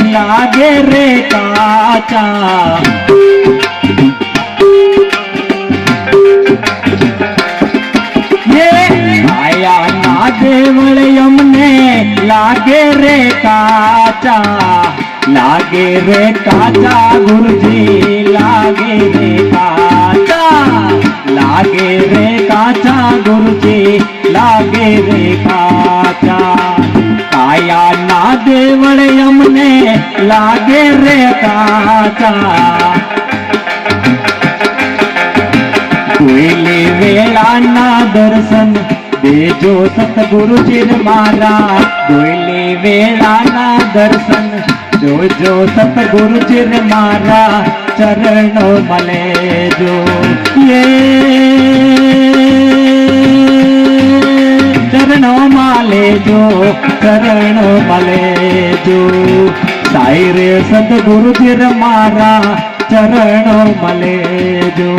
लागे रे काचा। ये आया ना देवल यमने लागे रे काचा, लागे रे काचा गुरुजी लागे रे काचा, लागे रे काचा गुरुजी लागे रे काचा। काया ना देवल यमने लागे रे काचा। कोयले वेला ना दर्शन देजो सतगुरुजी मारा, कोयले वेला ना दर्शन जो सतगुरुजी मारा चरणों मले जो। ये चरणों माले जो, चरणों मले जो। साई रे सतगुरुजी मारा चरणों मले जो।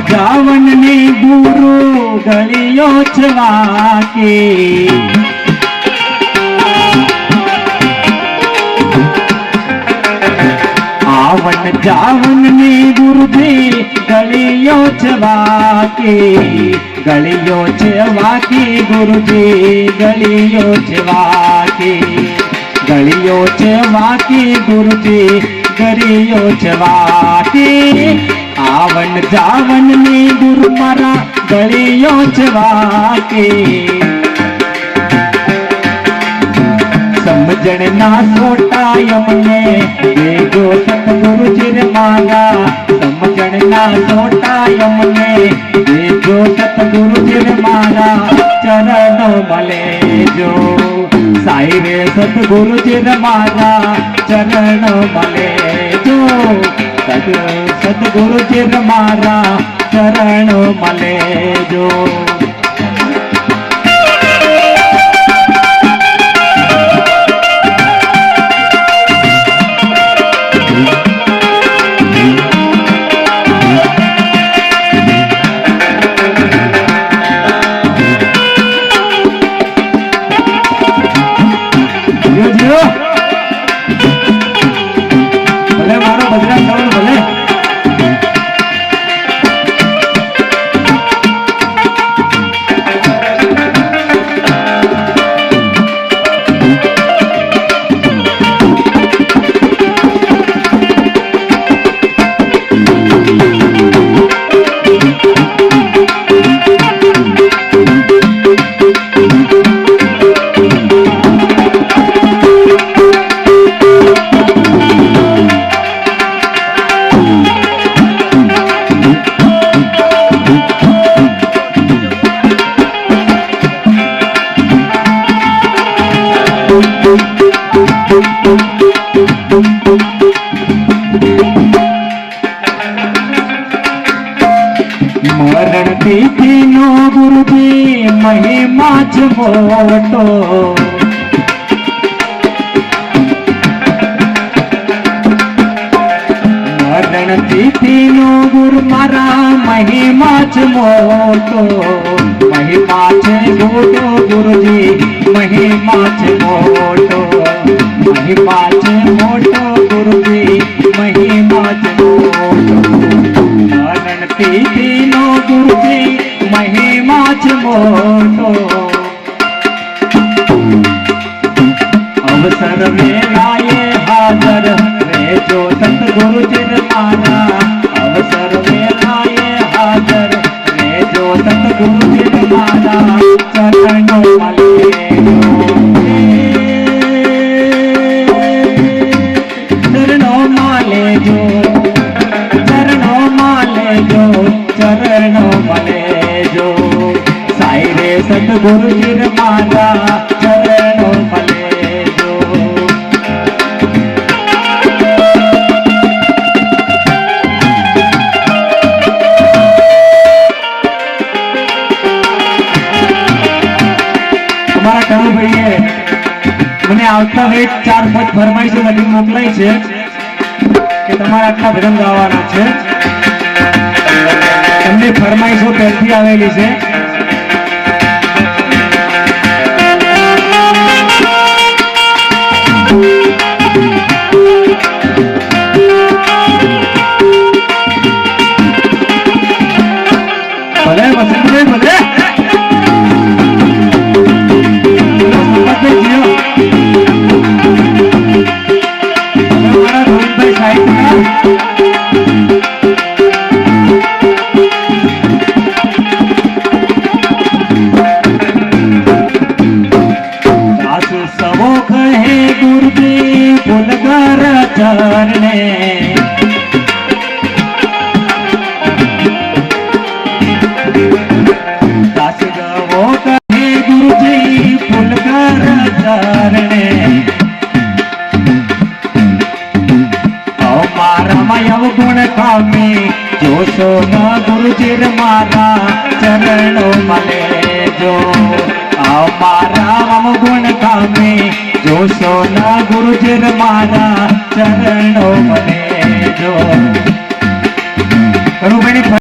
जावन ने गुरु गलियों छवा के, आवन जावन ने गुरु जी गलियों छवा के, गलियों छवा के गुरु जी गलियों छवा के, गलियों छवा के गुरु जी गलियों छवा के। आवन जावन में गुरु मारा गलियों छवा के। समझण ना सोटा यमने देजो सतगुरुजी मारा, समझण ना सोटा यमने देजो सतगुरुजी मारा चरणों मले जो। साई रे सतगुरुजी मारा चरणों मले जो। सतगुरुजी मारा चरणों मले जो। भले मारो बजरंग धवल भले। मरण तिथि नो गुरुजी महिमा ज मोटो, मरण तिथि नो गुरु मारा महिमा ज मोटो, महिमा ज मोटो गुरुजी महिमा ज मोटो, महिमा ज मोटो गुरुजी महिमा ज मोटो। मरण तिथि नो गुरुजी महिमा ज मोटो। अवसर में लाए हाजर रे जो सतगुरुजी मारा, अवसर में लाए हाजर ગુરુજી મારા ચરણો ભલેજો. અમારા કનુભાઈએ મને આવતા વેત 4-5 ફરમાઈશો લખી મોકલાઈ છે કે તમારે આટલા ભજન ગાવાના છે. એમની ફરમાઈશો પહેલથી આવેલી છે. ભલે વસંતભાઈ ભલે મારા રોહિતભાઈ સાહેબ સવો કહે ગુરુજી પુલગર ચરણે દાસ ગવો કહે ગુરુજી પુલગર ચરણે મારામાં અવગુણ કામે જોશો ન ગુરુજી મારા ચરણો મળે જો. મારા ગુણ કામે જોશો ના ગુરુજી મારા ચરણ